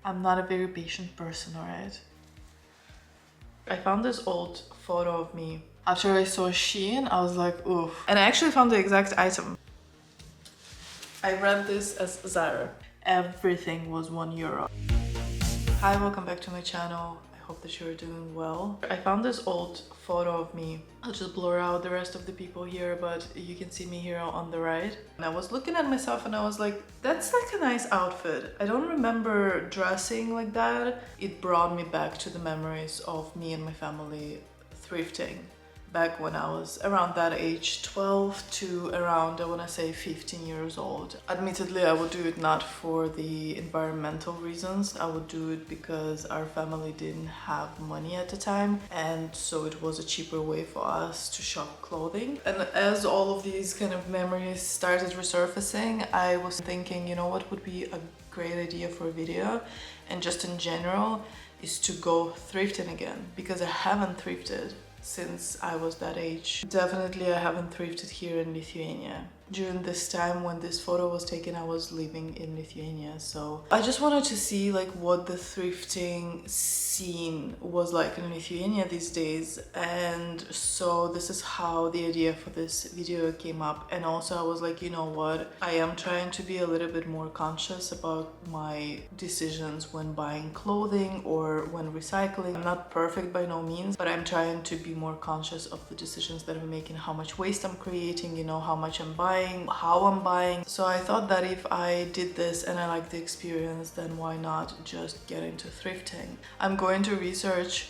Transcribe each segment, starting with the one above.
I'm not a very patient person, alright? I found this old photo of me. After I saw Shein, I was like, oof. And I actually found the exact item. I read this as Zara. Everything was €1. Hi, welcome back to my channel. I hope that you're doing well. I found this old photo of me. I'll just blur out the rest of the people here, but you can see me here on the right. And I was looking at myself and I was like, that's like a nice outfit. I don't remember dressing like that. It brought me back to the memories of me and my family thrifting. Back when I was around that age, 12 to around, I want to say 15 years old. Admittedly, I would do it not for the environmental reasons. I would do it because our family didn't have money at the time, and so it was a cheaper way for us to shop clothing. And as all of these kind of memories started resurfacing, I was thinking, you know what would be a great idea for a video, and just in general, is to go thrifting again, because I haven't thrifted since I was that age. Definitely I haven't thrifted here in Lithuania. During this time when this photo was taken, I was living in Lithuania, so I just wanted to see like what the thrifting scene was like in Lithuania these days, and so this is how the idea for this video came up. And also I was like, you know what, I am trying to be a little bit more conscious about my decisions when buying clothing or when recycling. I'm not perfect by no means, but I'm trying to be more conscious of the decisions that I'm making, how much waste I'm creating, you know, how much I'm buying, how I'm buying. So I thought that if I did this and I liked the experience, then why not just get into thrifting? I'm going to research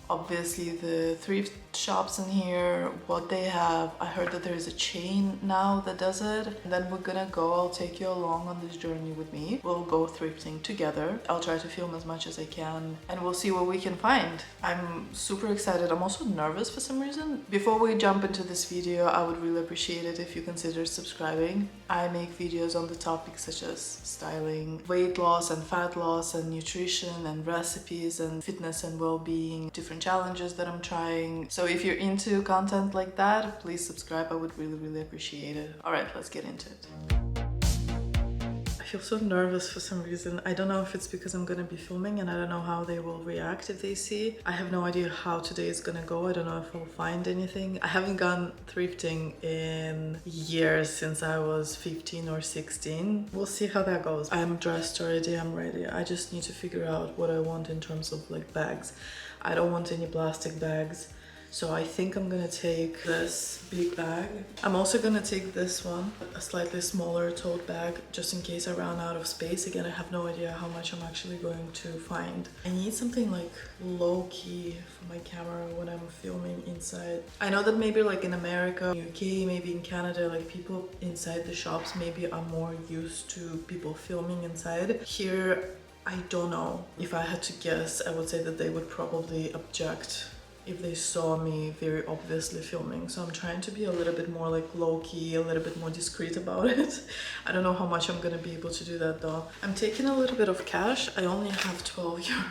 obviously the thrift shops in here, what they have. I heard that there is a chain now that does it. And then we're gonna go, I'll take you along on this journey with me. We'll go thrifting together. I'll try to film as much as I can and we'll see what we can find. I'm super excited. I'm also nervous for some reason. Before we jump into this video, I would really appreciate it if you consider subscribing. I make videos on the topics such as styling, weight loss and fat loss, and nutrition and recipes and fitness and well-being, different challenges that I'm trying. So if you're into content like that, please subscribe. I would really appreciate it. All right, let's get into it. I feel so nervous for some reason. I don't know if it's because I'm gonna be filming and I don't know how they will react if they see. I have no idea how today is gonna go. I don't know if I'll find anything. I haven't gone thrifting in years, since I was 15 or 16. We'll see how that goes. I'm dressed already, I'm ready. I just need to figure out what I want in terms of like bags. I don't want any plastic bags. So I think I'm gonna take this big bag. I'm also gonna take this one, a slightly smaller tote bag, just in case I run out of space. Again, I have no idea how much I'm actually going to find. I need something like low-key for my camera when I'm filming inside. I know that maybe like in America, UK, maybe in Canada, like people inside the shops maybe are more used to people filming inside. Here, I don't know. If I had to guess, I would say that they would probably object if they saw me very obviously filming. So I'm trying to be a little bit more like low-key, a little bit more discreet about it. I don't know how much I'm gonna be able to do that though. I'm taking a little bit of cash. I only have 12 euros.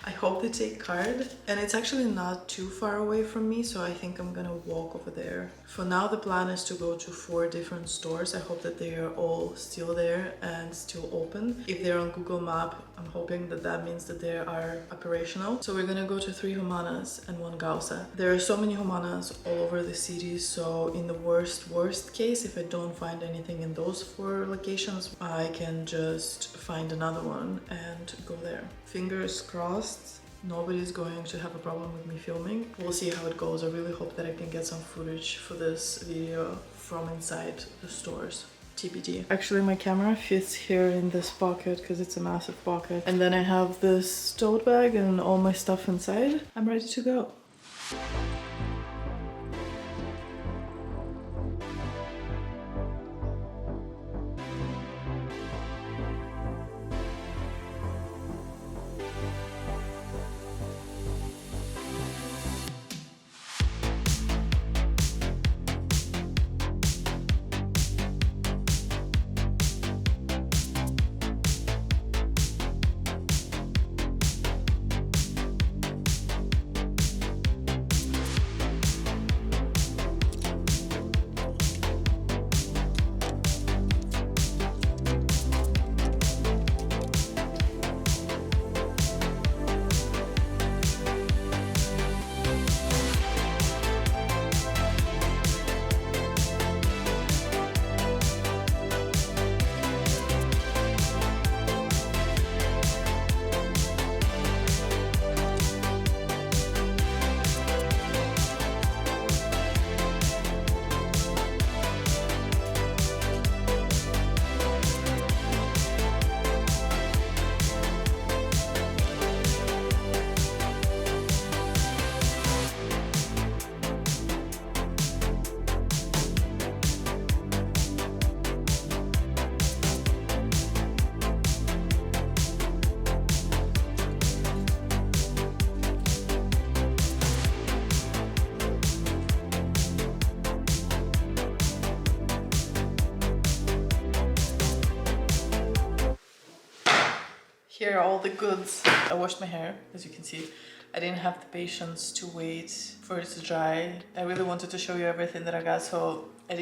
I hope they take card, and it's actually not too far away from me, so I think I'm gonna walk over there. For now, the plan is to go to 4 different stores. I hope that they are all still there and still open. If they're on Google Map, I'm hoping that that means that they are operational. So we're gonna go to 3 Humanas and 1 Gausa. There are so many Humanas all over the city, so in the worst case, if I don't find anything in those 4 locations, I can just find another one and go there. Fingers crossed. Nobody's going to have a problem with me filming. We'll see how it goes. I really hope that I can get some footage for this video from inside the stores. TBD. Actually, my camera fits here in this pocket because it's a massive pocket. And then I have this tote bag and all my stuff inside. I'm ready to go. Here are all the goods. I washed my hair, as you can see. I didn't have the patience to wait for it to dry. I really wanted to show you everything that I got, so I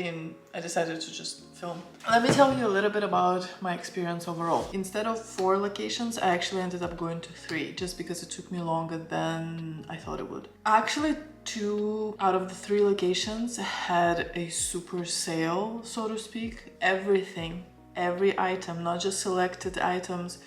decided to just film. Let me tell you a little bit about my experience overall. Instead of 4 locations, I actually ended up going to 3, just because it took me longer than I thought it would. Actually, 2 out of the 3 locations had a super sale, so to speak. Everything, every item, not just selected items,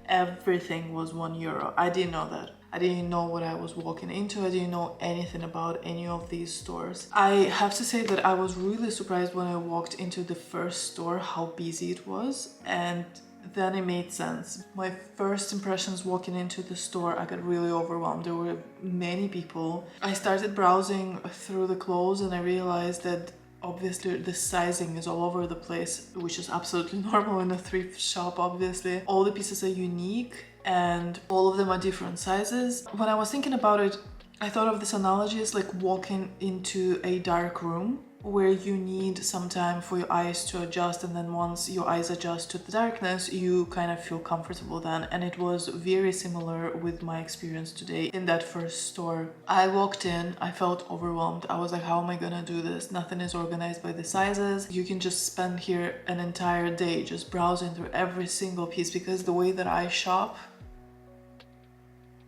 everything was €1. I didn't know that. I didn't know what I was walking into. I didn't know anything about any of these stores. I have to say that I was really surprised when I walked into the first store how busy it was, and then it made sense. My first impressions walking into the store, I got really overwhelmed. There were many people. I started browsing through the clothes and I realized that obviously the sizing is all over the place, which is absolutely normal in a thrift shop, obviously. All the pieces are unique and all of them are different sizes. When I was thinking about it, I thought of this analogy as like walking into a dark room where you need some time for your eyes to adjust, and then once your eyes adjust to the darkness, you kind of feel comfortable then. And it was very similar with my experience today in that first store. I walked in, I felt overwhelmed. I was like, how am I gonna do this? Nothing is organized by the sizes. You can just spend here an entire day just browsing through every single piece, because the way that I shop,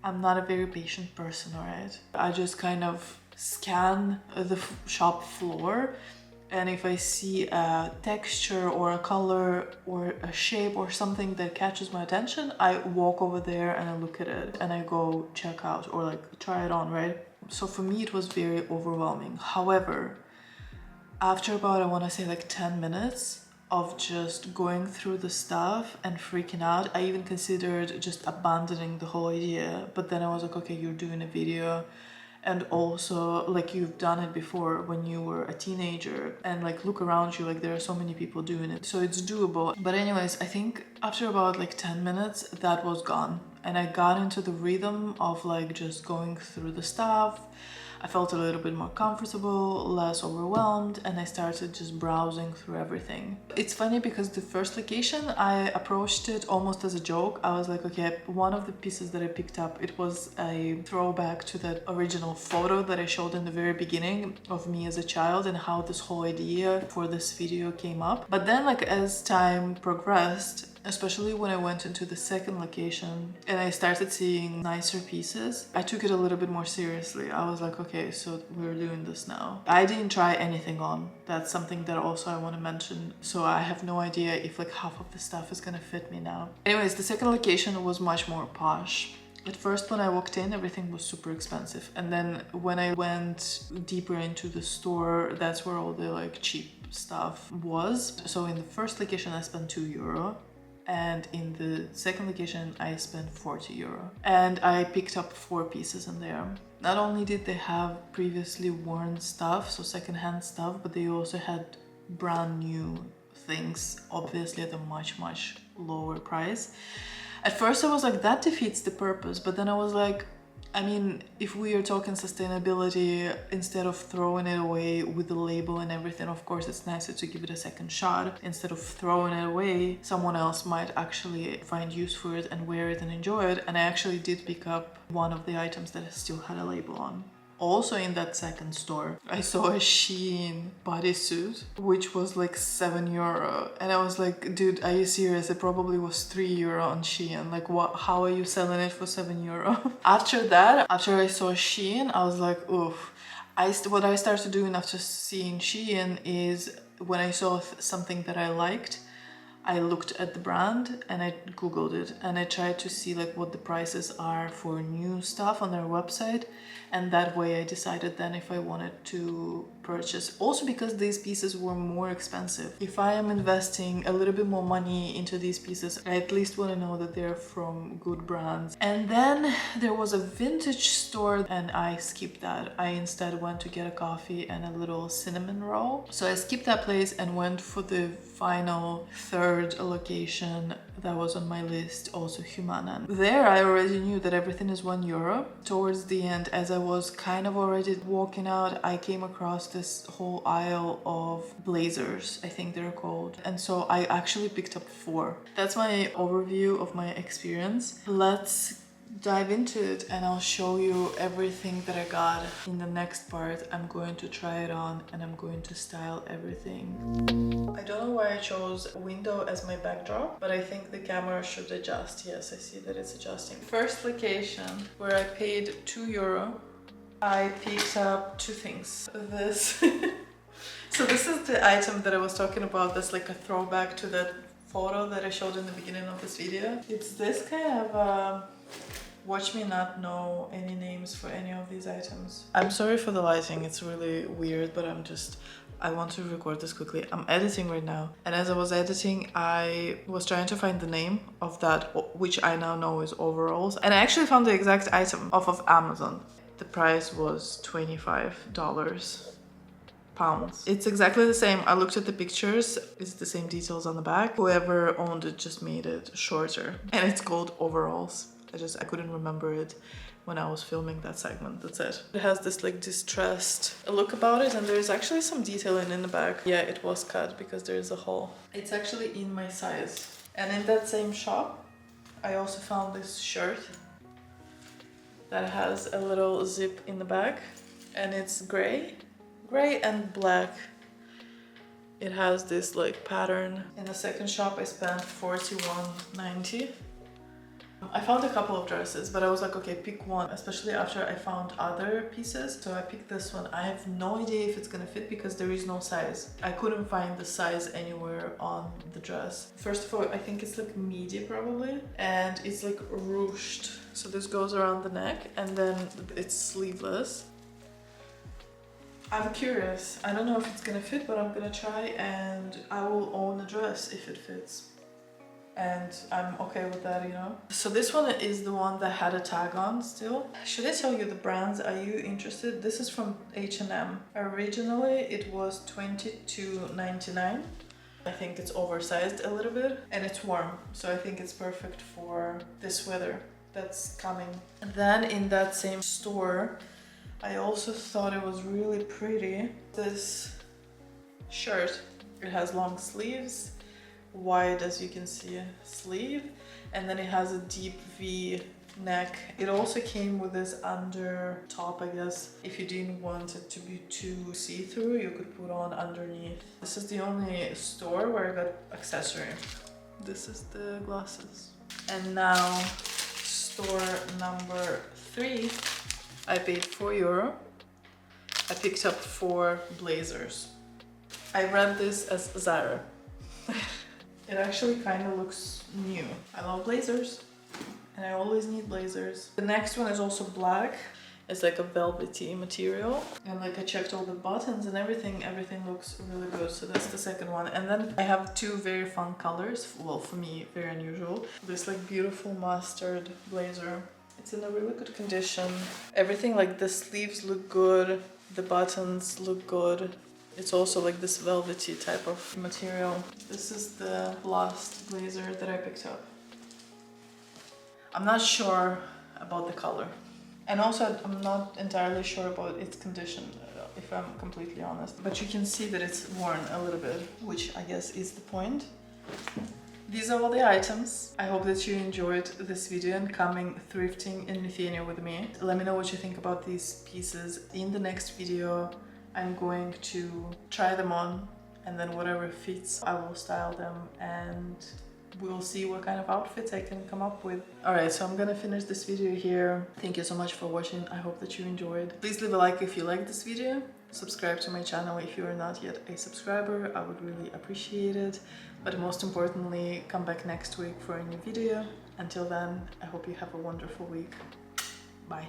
I'm not a very patient person, alright? I just kind of scan the shop floor, and if I see a texture or a color or a shape or something that catches my attention, I walk over there and I look at it and I go check out or like try it on, right? So for me it was very overwhelming. However, after about, I want to say like 10 minutes of just going through the stuff and freaking out, I even considered just abandoning the whole idea. But then I was like, okay, you're doing a video, and also like you've done it before when you were a teenager, and like look around you, like there are so many people doing it, so it's doable. But anyways, I think after about like 10 minutes that was gone, and I got into the rhythm of like just going through the stuff. I felt a little bit more comfortable, less overwhelmed, and I started just browsing through everything. It's funny because the first location, I approached it almost as a joke. I was like, okay, one of the pieces that I picked up, it was a throwback to that original photo that I showed in the very beginning of me as a child and how this whole idea for this video came up. But then like as time progressed, especially when I went into the second location and I started seeing nicer pieces, I took it a little bit more seriously. I was like, okay, so we're doing this now. I didn't try anything on. That's something that also I want to mention. So I have no idea if like half of the stuff is gonna fit me now. Anyways, the second location was much more posh. At first, when I walked in, everything was super expensive. And then when I went deeper into the store, that's where all the like cheap stuff was. So in the first location, I spent €2. And in the second location I spent €40, and I picked up 4 pieces in there. Not only did they have previously worn stuff, so secondhand stuff, but they also had brand new things, obviously at a much lower price. At first I was like, that defeats the purpose, but then I was like, I mean, if we are talking sustainability, instead of throwing it away with the label and everything, of course it's nicer to give it a second shot. Instead of throwing it away, someone else might actually find use for it and wear it and enjoy it. And I actually did pick up one of the items that still had a label on. Also in that second store, I saw a Shein bodysuit, which was like €7. And I was like, dude, are you serious? It probably was €3 on Shein. Like, what? How are you selling it for €7? After that, after I saw Shein, I was like, oof. What I started doing after seeing Shein is when I saw something that I liked, I looked at the brand and I googled it and I tried to see like what the prices are for new stuff on their website, and that way I decided then if I wanted to purchase. Also because these pieces were more expensive. If I am investing a little bit more money into these pieces, I at least want to know that they're from good brands. And then there was a vintage store and I skipped that. I instead went to get a coffee and a little cinnamon roll. So I skipped that place and went for the final third location that was on my list, also Humana. There I already knew that everything is €1. Towards the end, as I was kind of already walking out, I came across this whole aisle of blazers, I think they're called. And so I actually picked up 4. That's my overview of my experience. Let's dive into it and I'll show you everything that I got. In the next part, I'm going to try it on and I'm going to style everything. I don't know why I chose window as my backdrop, but I think the camera should adjust. Yes, I see that it's adjusting. First location where I paid €2, I picked up 2 things. This. So this is the item that I was talking about. That's like a throwback to that photo that I showed in the beginning of this video. It's this kind of watch me not know any names for any of these items. I'm sorry for the lighting, it's really weird, but I want to record this quickly. I'm editing right now, and as I was editing, I was trying to find the name of that, which I now know is overalls, and I actually found the exact item off of Amazon. The price was $25. Pounds. It's exactly the same. I looked at the pictures. It's the same details on the back. Whoever owned it just made it shorter, and it's called overalls. I couldn't remember it when I was filming that segment. That's it. It has this like distressed look about it, and there's actually some detailing in the back. Yeah, it was cut because there's a hole. It's actually in my size. And in that same shop, I also found this shirt that has a little zip in the back, and it's gray and black. It has this like pattern. In the second shop, I spent $41.90. I found a couple of dresses, but I was like, okay, pick one, especially after I found other pieces. So I picked this one. I have no idea if it's gonna fit because there is no size. I couldn't find the size anywhere on the dress. First of all, I think it's like midi probably, and it's like ruched. So this goes around the neck and then it's sleeveless. I'm curious. I don't know if it's gonna fit, but I'm gonna try and I will own the dress if it fits. And I'm okay with that, you know. So this one is the one that had a tag on still. Should I tell you the brands? Are you interested? This is from H&M. Originally it was $22.99. I think it's oversized a little bit and it's warm, so I think it's perfect for this weather that's coming. And then in that same store, I also thought it was really pretty. This shirt, it has long sleeves, wide, as you can see, sleeve, and then it has a deep V neck. It also came with this under top, I guess. If you didn't want it to be too see-through, you could put on underneath. This is the only store where I got accessory. This is the glasses. And now store number 3, I paid €4. I picked up 4 blazers. I read this as Zara. It actually kind of looks new. I love blazers and I always need blazers. The next one is also black. It's like a velvety material, and like I checked all the buttons and everything looks really good. So that's the second one. And then I have 2 very fun colors. Well, for me, very unusual. This like beautiful mustard blazer. It's in a really good condition. Everything, like the sleeves look good, the buttons look good. It's also like this velvety type of material. This is the last blazer that I picked up. I'm not sure about the color. And also I'm not entirely sure about its condition, if I'm completely honest. But you can see that it's worn a little bit, which I guess is the point. These are all the items. I hope that you enjoyed this video and coming thrifting in Lithuania with me. Let me know what you think about these pieces. In the next video, I'm going to try them on, and then whatever fits, I will style them and we'll see what kind of outfits I can come up with. Alright, so I'm gonna finish this video here. Thank you so much for watching. I hope that you enjoyed. Please leave a like if you liked this video. Subscribe to my channel if you are not yet a subscriber. I would really appreciate it. But most importantly, come back next week for a new video. Until then, I hope you have a wonderful week. Bye.